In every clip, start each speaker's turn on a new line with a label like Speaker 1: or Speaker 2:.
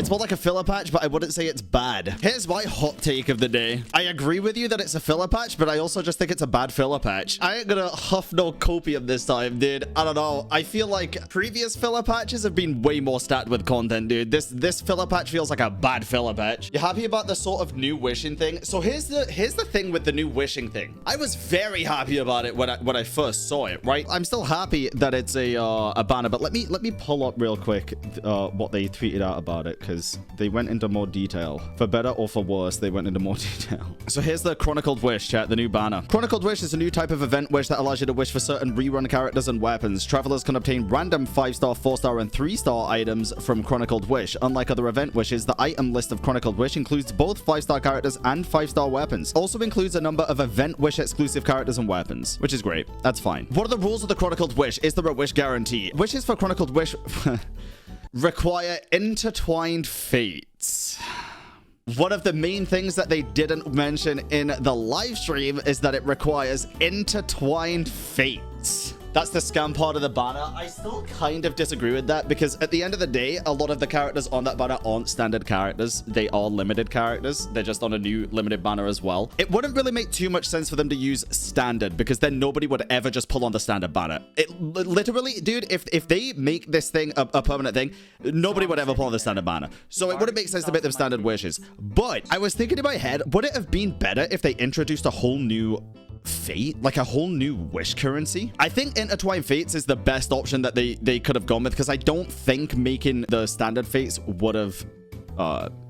Speaker 1: It's more like a filler patch, but I wouldn't say it's bad. Here's my hot take of the day. I agree with you that it's a filler patch, but I also just think it's a bad filler patch. I ain't gonna huff no copium this time, dude. I don't know. I feel like previous filler patches have been way more stacked with content, dude. This filler patch feels like a bad filler patch. You happy about the sort of new wishing thing? So here's the thing with the new wishing thing. I was very happy about it when I first saw it, right? I'm still happy that it's a banner, but let me pull up real quick what they tweeted out about it, because they went into more detail. For better or for worse, they went into more detail. So here's the Chronicled Wish, chat, the new banner. Chronicled Wish is a new type of event wish that allows you to wish for certain rerun characters and weapons. Travelers can obtain random 5-star, 4-star, and 3-star items from Chronicled Wish. Unlike other event wishes, the item list of Chronicled Wish includes both 5-star characters and 5-star weapons. Also includes a number of event wish exclusive characters and weapons, which is great. That's fine. What are the rules of the Chronicled Wish? Is there a wish guarantee? Wishes for Chronicled Wish require intertwined fates. One of the main things that they didn't mention in the live stream is that it requires intertwined fates. That's the scam part of the banner. I still kind of disagree with that, because at the end of the day, a lot of the characters on that banner aren't standard characters. They are limited characters. They're just on a new limited banner as well. It wouldn't really make too much sense for them to use standard, because then nobody would ever just pull on the standard banner. It literally, dude, if they make this thing a permanent thing, nobody would ever pull on the standard banner. So it wouldn't make sense to make them standard wishes. But I was thinking in my head, would it have been better if they introduced a whole new fate, like a whole new wish currency? I think intertwined fates is the best option that they could have gone with, because I don't think making the standard fates would have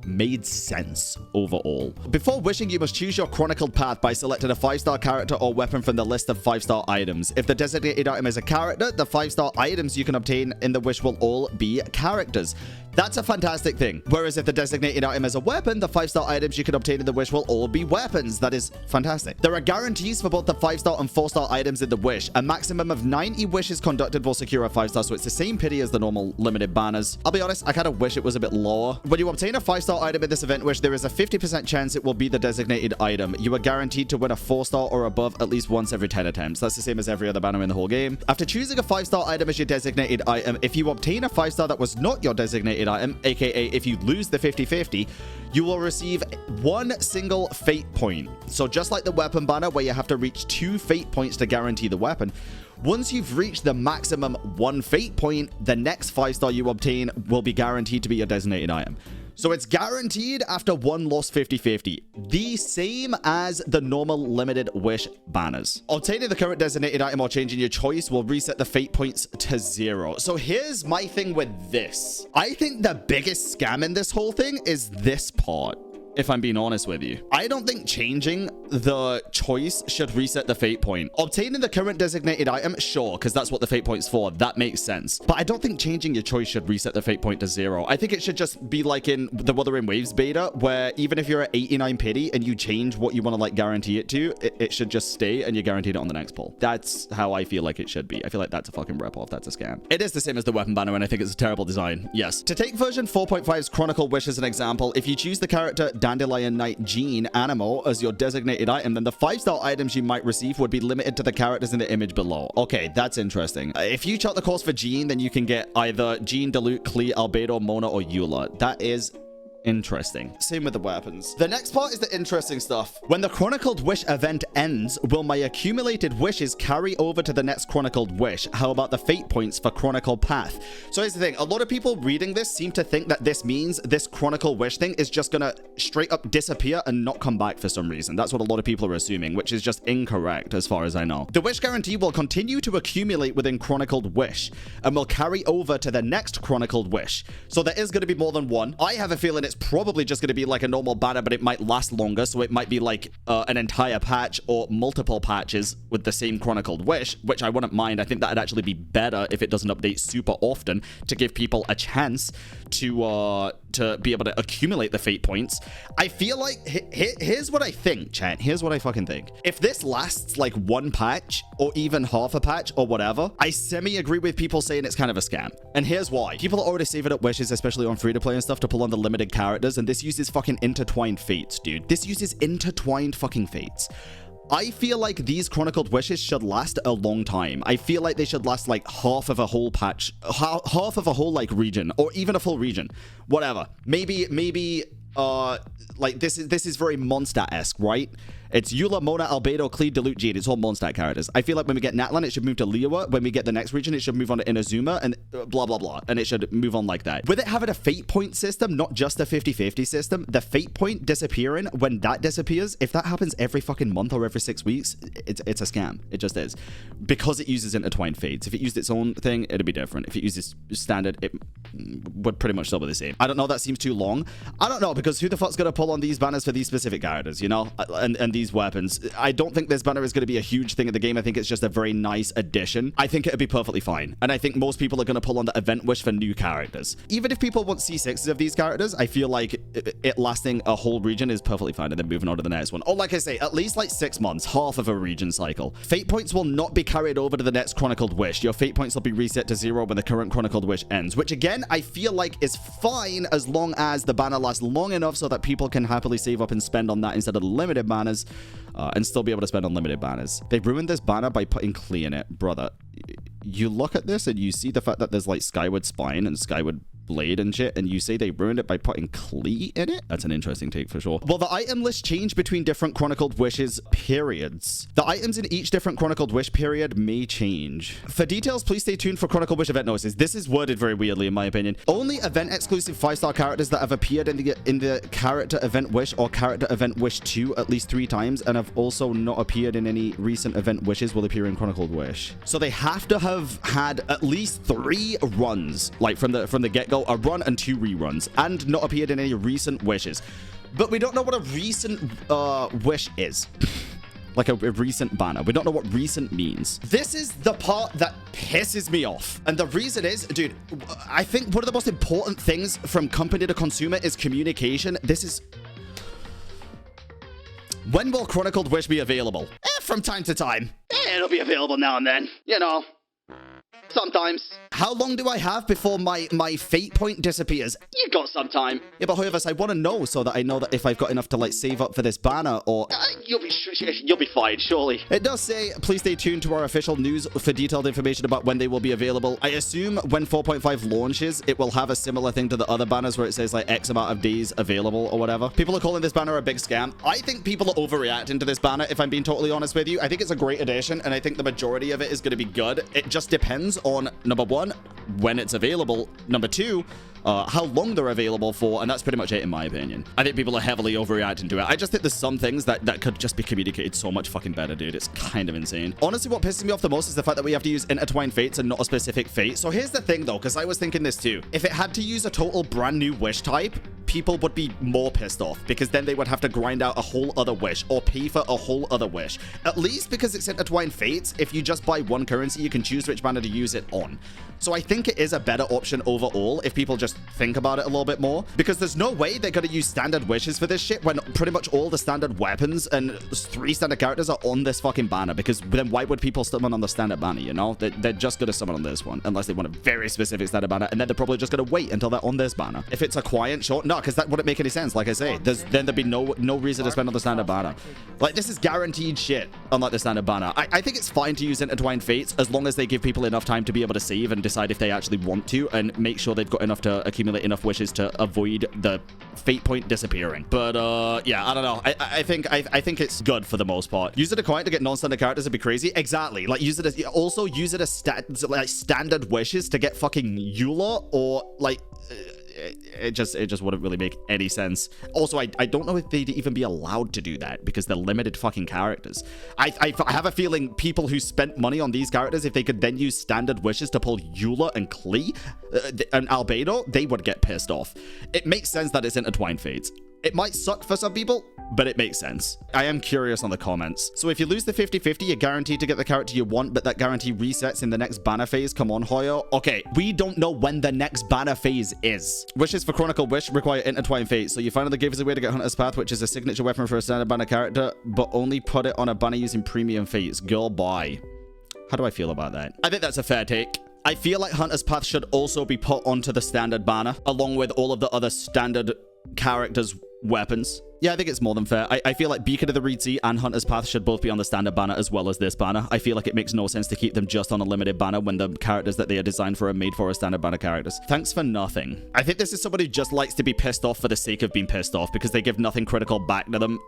Speaker 1: made sense overall. Before wishing, you must choose your chronicled path by selecting a 5-star character or weapon from the list of 5-star items. If the designated item is a character, the 5-star items you can obtain in the wish will all be characters. That's a fantastic thing. Whereas if the designated item is a weapon, the 5-star items you can obtain in the wish will all be weapons. That is fantastic. There are guarantees for both the 5-star and 4-star items in the wish. A maximum of 90 wishes conducted will secure a 5-star, so it's the same pity as the normal limited banners. I'll be honest, I kind of wish it was a bit lower. When you obtain a 5-star item in this event wish, there is a 50% chance it will be the designated item. You are guaranteed to win a 4-star or above at least once every 10 attempts. That's the same as every other banner in the whole game. After choosing a 5-star item as your designated item, if you obtain a 5-star that was not your designated item, aka if you lose the 50-50, you will receive one single fate point. So just like the weapon banner where you have to reach 2 fate points to guarantee the weapon, once you've reached the maximum 1 fate point, the next 5-star you obtain will be guaranteed to be your designated item. So it's guaranteed after one lost 50-50. The same as the normal limited wish banners. Obtaining the current designated item or changing your choice will reset the fate points to 0. So here's my thing with this. I think the biggest scam in this whole thing is this part, if I'm being honest with you. I don't think changing the choice should reset the fate point. Obtaining the current designated item, sure, because that's what the fate point's for. That makes sense. But I don't think changing your choice should reset the fate point to 0. I think it should just be like in the Wuthering Waves beta, where even if you're at 89 pity and you change what you want to like guarantee it to, it should just stay and you're guaranteed it on the next pull. That's how I feel like it should be. I feel like that's a fucking rip-off. That's a scam. It is the same as the weapon banner, and I think it's a terrible design. Yes. To take version 4.5's Chronicle Wish as an example, if you choose the character Dandelion Knight Jean Animal as your designated item, then the 5-star items you might receive would be limited to the characters in the image below. Okay, that's interesting. If you chart the course for Jean, then you can get either Jean, Dilute, Klee, Albedo, Mona, or Eula. That is interesting. Same with the weapons. The next part is the interesting stuff. When the Chronicled Wish event ends, will my accumulated wishes carry over to the next Chronicled Wish? How about the fate points for Chronicle Path? So here's the thing. A lot of people reading this seem to think that this means this Chronicle Wish thing is just gonna straight up disappear and not come back for some reason. That's what a lot of people are assuming, which is just incorrect as far as I know. The wish guarantee will continue to accumulate within Chronicled Wish and will carry over to the next Chronicled Wish. So there is going to be more than one. I have a feeling it's probably just going to be like a normal banner, but it might last longer, so it might be like an entire patch or multiple patches with the same Chronicled Wish, which I wouldn't mind. I think that'd actually be better if it doesn't update super often to give people a chance to be able to accumulate the fate points. I feel like here's what I think, chat. Here's what I fucking think. If this lasts like one patch or even half a patch or whatever, I semi-agree with people saying it's kind of a scam. And here's why. People are already saving up wishes, especially on free-to-play and stuff, to pull on the limited characters, and this uses fucking intertwined fates, dude. This uses intertwined fucking fates. I feel like these chronicled wishes should last a long time. I feel like they should last like half of a whole patch, half of a whole like region, or even a full region, whatever. Maybe like this is very Mondstadt-esque, right? It's Eula, Mona, Albedo, Cleed, Dilute, Jade. It's all Mondstadt characters. I feel like when we get Natlan, it should move to Liyue. When we get the next region, it should move on to Inazuma and blah, blah, blah. And it should move on like that. With it having a fate point system, not just a 50-50 system, the fate point disappearing, when that disappears, if that happens every fucking month or every 6 weeks, it's a scam. It just is. Because it uses intertwined fates. If it used its own thing, it'd be different. If it uses standard, it would pretty much still be the same. I don't know, that seems too long. I don't know, because who the fuck's gonna pull on these banners for these specific characters, you know? And these weapons. I don't think this banner is going to be a huge thing in the game. I think it's just a very nice addition. I think it'd be perfectly fine. And I think most people are going to pull on the event wish for new characters. Even if people want C6s of these characters, I feel like it lasting a whole region is perfectly fine. And then moving on to the next one. Oh, like I say, at least like 6 months, half of a region cycle. Fate points will not be carried over to the next chronicled wish. Your fate points will be reset to 0 when the current chronicled wish ends, which again, I feel like is fine as long as the banner lasts long enough so that people can happily save up and spend on that instead of the limited banners. And still be able to spend unlimited banners. They ruined this banner by putting Klee in it. Brother, you look at this and you see the fact that there's like Skyward Spine and Skyward Blade and shit, and you say they ruined it by putting Klee in it? That's an interesting take for sure. Well, the item list change between different chronicled wishes periods. The items in each different chronicled wish period may change. For details, please stay tuned for chronicled wish event notices. This is worded very weirdly in my opinion. Only event exclusive 5-star characters that have appeared in the character event wish or character event wish 2 at least 3 times and have also not appeared in any recent event wishes will appear in chronicled wish. So they have to have had at least 3 runs, like from the get-go, a run and 2 reruns, and not appeared in any recent wishes. But we don't know what a recent wish is. Like a recent banner. We don't know what recent means. This is the part that pisses me off. And the reason is, dude, I think one of the most important things from company to consumer is communication. This is... When will Chronicled Wish be available? From time to time. It'll be available now and then, you know. Sometimes. How long do I have before my fate point disappears? You got some time. Yeah, but however, I want to know so that I know that if I've got enough to like save up for this banner or... You'll be fine, surely. It does say, please stay tuned to our official news for detailed information about when they will be available. I assume when 4.5 launches, it will have a similar thing to the other banners where it says like X amount of days available or whatever. People are calling this banner a big scam. I think people are overreacting to this banner, if I'm being totally honest with you. I think it's a great addition, and I think the majority of it is going to be good. It just depends on, number 1, when it's available, number 2, how long they're available for, and that's pretty much it in my opinion. I think people are heavily overreacting to it. I just think there's some things that could just be communicated so much fucking better, dude. It's kind of insane. Honestly, what pisses me off the most is the fact that we have to use intertwined fates and not a specific fate. So here's the thing though, because I was thinking this too. If it had to use a total brand new wish type, people would be more pissed off because then they would have to grind out a whole other wish or pay for a whole other wish. At least because it's intertwined fates, if you just buy one currency, you can choose which banner to use it on. So I think it is a better option overall if people just think about it a little bit more, because there's no way they're going to use standard wishes for this shit when pretty much all the standard weapons and 3 standard characters are on this fucking banner, because then why would people summon on the standard banner, you know? They're just going to summon on this one unless they want a very specific standard banner, and then they're probably just going to wait until they're on this banner. If it's a quiet short, no, because that wouldn't make any sense. Like I say, then there'd be no reason to spend on the standard banner. Like, this is guaranteed shit, unlike the standard banner. I think it's fine to use intertwined fates as long as they give people enough time to be able to save and decide if they actually want to, and make sure they've got enough to accumulate enough wishes to avoid the fate point disappearing. But yeah, I don't know. I think it's good for the most part. Use it a coin to get non-standard characters would be crazy. Exactly. Like, use it as also use it as like standard wishes to get fucking Eula, or like it just wouldn't really make any sense. Also, I don't know if they'd even be allowed to do that because they're limited fucking characters. I have a feeling people who spent money on these characters, if they could then use standard wishes to pull Eula and Klee and Albedo, they would get pissed off. It makes sense that it's intertwined fates. It might suck for some people, but it makes sense. I am curious on the comments. So if you lose the 50-50, you're guaranteed to get the character you want, but that guarantee resets in the next banner phase. Come on, Hoyo. Okay, we don't know when the next banner phase is. Wishes for Chronicle Wish require intertwined fate. So you finally gave us a way to get Hunter's Path, which is a signature weapon for a standard banner character, but only put it on a banner using premium fates. Girl, bye. How do I feel about that? I think that's a fair take. I feel like Hunter's Path should also be put onto the standard banner, along with all of the other standard characters weapons. Yeah, I think it's more than fair. I feel like Beacon of the Reed Sea and Hunter's Path should both be on the standard banner as well as this banner. I feel like it makes no sense to keep them just on a limited banner when the characters that they are designed for are made for as standard banner characters. Thanks for nothing. I think this is somebody who just likes to be pissed off for the sake of being pissed off because they give nothing critical back to them.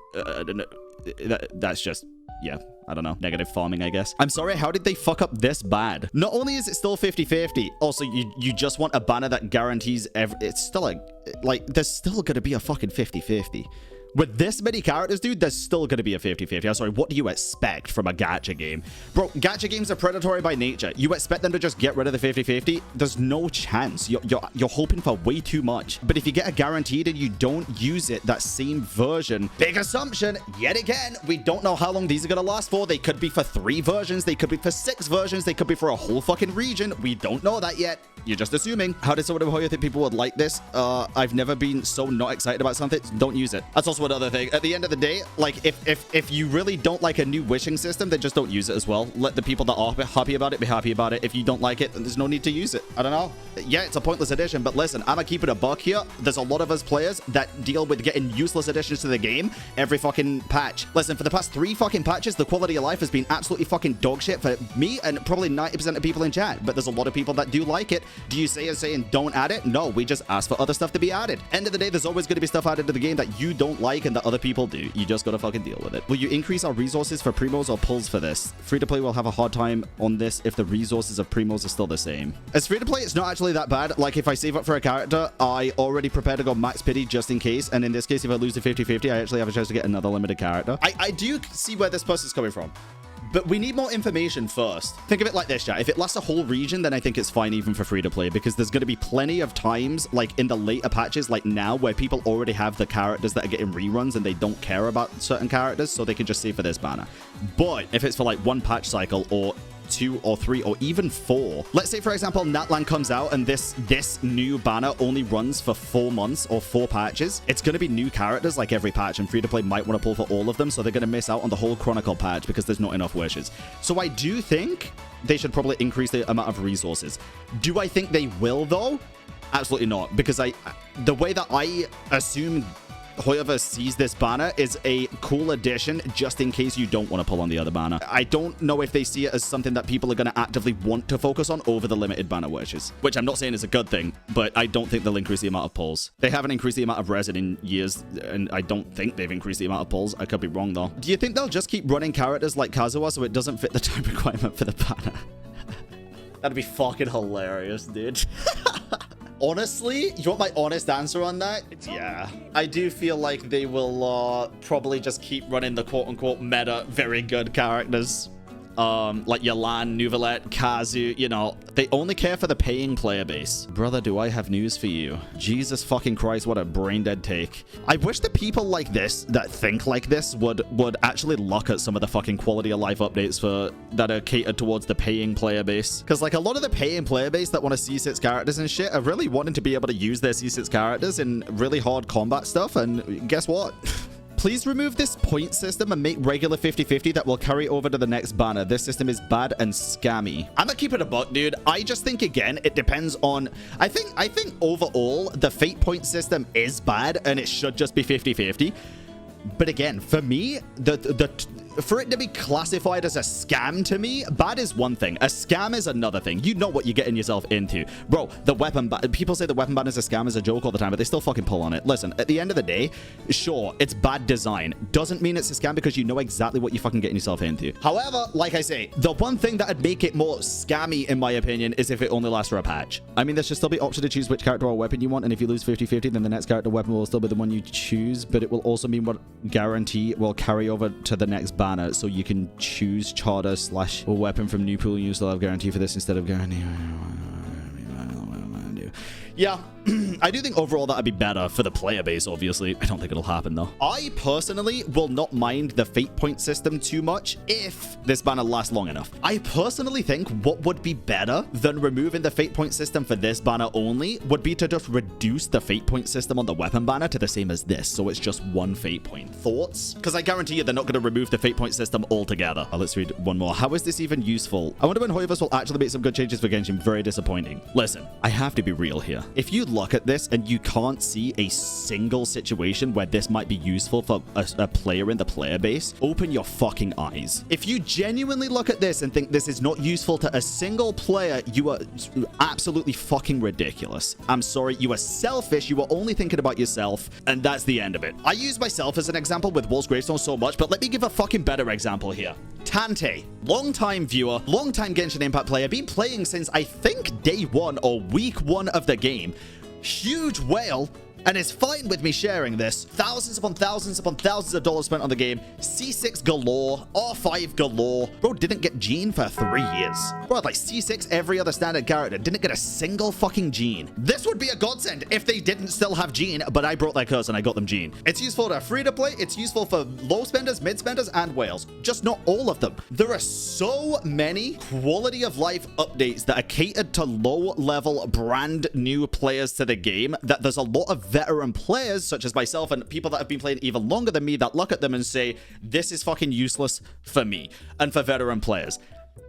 Speaker 1: That's just... yeah, I don't know. Negative farming, I guess. I'm sorry, how did they fuck up this bad? Not only is it still 50-50, also, you just want a banner that guarantees it's still like, there's still gonna be a fucking 50-50. With this many characters, dude, there's still going to be a 50-50. I'm sorry, what do you expect from a gacha game? Bro, gacha games are predatory by nature. You expect them to just get rid of the 50-50? There's no chance. You're hoping for way too much. But if you get a guaranteed and you don't use it, that same version, big assumption, yet again, we don't know how long these are going to last for. They could be for 3 versions. They could be for 6 versions. They could be for a whole fucking region. We don't know that yet. You're just assuming. How did someone of Hoyo think people would like this? I've never been so not excited about something. Don't use it. That's also another thing. At the end of the day, like, if you really don't like a new wishing system, then just don't use it as well. Let the people that are happy about it be happy about it. If you don't like it, then there's no need to use it. I don't know. Yeah, it's a pointless addition, but listen, I'm gonna keep it a buck here. There's a lot of us players that deal with getting useless additions to the game every fucking patch. Listen, for the past 3 fucking patches, the quality of life has been absolutely fucking dog shit for me and probably 90% of people in chat, but there's a lot of people that do like it. Do you say as saying don't add it? No, we just ask for other stuff to be added. End of the day, there's always going to be stuff added to the game that you don't like and that other people do. You just gotta fucking deal with it. Will you increase our resources for primos or pulls for this? Free-to-play will have a hard time on this if the resources of primos are still the same. As free-to-play, it's not actually that bad. Like, if I save up for a character, I already prepare to go max pity just in case, and in this case, if I lose the 50-50, I actually have a chance to get another limited character. I do see where this person's coming from, but we need more information first. Think of it like this, chat. If it lasts a whole region, then I think it's fine even for free-to-play, because there's going to be plenty of times, like in the later patches, like now, where people already have the characters that are getting reruns and they don't care about certain characters, so they can just save for this banner. But if it's for like 1 patch cycle or 2 or 3 or even 4. Let's say, for example, Natlan comes out and this new banner only runs for 4 months or 4 patches. It's going to be new characters like every patch, and free-to-play might want to pull for all of them, so they're going to miss out on the whole Chronicle patch because there's not enough wishes. So I do think they should probably increase the amount of resources. Do I think they will, though? Absolutely not, because the way that I assume whoever sees this banner is a cool addition just in case you don't want to pull on the other banner. I don't know if they see it as something that people are going to actively want to focus on over the limited banner wishes, which I'm not saying is a good thing, but I don't think they'll increase the amount of pulls. They haven't increased the amount of resin in years, and I don't think they've increased the amount of pulls. I could be wrong, though. Do you think they'll just keep running characters like Kazuha so it doesn't fit the time requirement for the banner? That'd be fucking hilarious, dude. Honestly, you want my honest answer on that? Yeah. I do feel like they will probably just keep running the quote-unquote meta very good characters. Like Yalan, Nuvalet, Kazu, you know, they only care for the paying player base. Brother, do I have news for you? Jesus fucking Christ, what a brain-dead take. I wish that people like this, that think like this, would actually look at some of the fucking quality of life updates that are catered towards the paying player base. Because, like, a lot of the paying player base that want to C6 characters and shit are really wanting to be able to use their C6 characters in really hard combat stuff, and guess what? Please remove this point system and make regular 50-50 that will carry over to the next banner. This system is bad and scammy. I'm gonna keep it a buck, dude. I just think, again, it depends on... I think overall, the fate point system is bad and it should just be 50-50. But again, for me, for it to be classified as a scam to me, bad is one thing. A scam is another thing. You know what you're getting yourself into. Bro, the weapon ban, people say the weapon ban is a scam as a joke all the time, but they still fucking pull on it. Listen, at the end of the day, sure, it's bad design. Doesn't mean it's a scam because you know exactly what you're fucking getting yourself into. However, like I say, the one thing that would make it more scammy, in my opinion, is if it only lasts for a patch. I mean, there should still be option to choose which character or weapon you want, and if you lose 50-50, then the next character weapon will still be the one you choose, but it will also mean what guarantee will carry over to the next banner, so you can choose charter / weapon from new pool. You still have guarantee for this instead of guarantee. Yeah, I do think overall that would be better for the player base, obviously. I don't think it'll happen, though. I personally will not mind the fate point system too much if this banner lasts long enough. I personally think what would be better than removing the fate point system for this banner only would be to just reduce the fate point system on the weapon banner to the same as this, so it's just 1 fate point. Thoughts? Because I guarantee you they're not going to remove the fate point system altogether. Let's read one more. How is this even useful? I wonder when Hoyoverse will actually make some good changes for Genshin. Very disappointing. Listen, I have to be real here. If you look at this and you can't see a single situation where this might be useful for a player in the player base, open your fucking eyes. If you genuinely look at this and think this is not useful to a single player, you are absolutely fucking ridiculous. I'm sorry, you are selfish, you are only thinking about yourself, and that's the end of it. I use myself as an example with Wolf's Gravestone so much, but let me give a fucking better example here. Tante, long-time viewer, long-time Genshin Impact player, been playing since I think day 1 or week 1 of the game. Huge whale, and is fine with me sharing this. Thousands upon thousands upon thousands of dollars spent on the game. C6 galore, R5 galore. Bro didn't get Gene for 3 years. Bro had like C6 every other standard character. Didn't get a single fucking Gene. This would be a godsend if they didn't still have Gene, but I broke their curse and I got them Gene. It's useful to free to play. It's useful for low spenders, mid spenders, and whales. Just not all of them. There are so many quality of life updates that are catered to low level brand new players to the game that there's a lot of veteran players such as myself and people that have been playing even longer than me that look at them and say, this is fucking useless for me and for veteran players.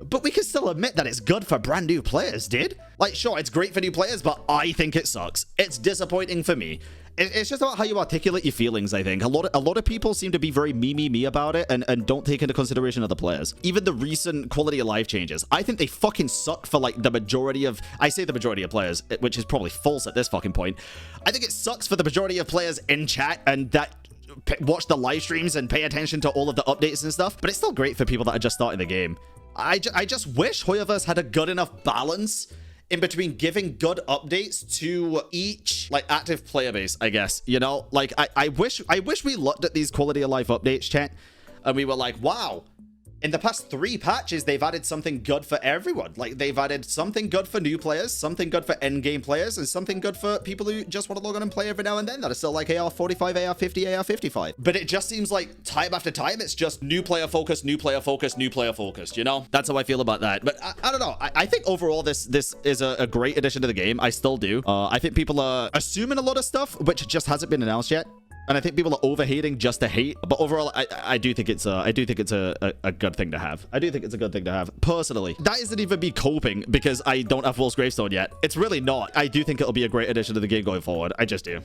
Speaker 1: But we can still admit that it's good for brand new players, dude. Like, sure, it's great for new players, but I think it sucks. It's disappointing for me. It's just about how you articulate your feelings, I think. A lot of people seem to be very me about it and don't take into consideration other players. Even the recent quality of life changes, I think they fucking suck for like the majority of, I say the majority of players, which is probably false at this fucking point. I think it sucks for the majority of players in chat and that watch the live streams and pay attention to all of the updates and stuff, but it's still great for people that are just starting the game. I just wish Hoyoverse had a good enough balance in between giving good updates to each like active player base, I guess, you know. Like I wish we looked at these quality of life updates, chat, and we were like, wow, in the past 3 patches they've added something good for everyone. Like they've added something good for new players, something good for end game players, and something good for people who just want to log on and play every now and then that are still like AR45, AR50, AR55. But it just seems like time after time it's just new player focused, new player focused, new player focused, you know. That's how I feel about that. But I don't know, I think overall this is a great addition to the game. I still do. I think people are assuming a lot of stuff which just hasn't been announced yet. And I think people are overhating just to hate. But overall, I do think it's a good thing to have. I do think it's a good thing to have. Personally, that isn't even me coping because I don't have Wolf's Gravestone yet. It's really not. I do think it'll be a great addition to the game going forward. I just do.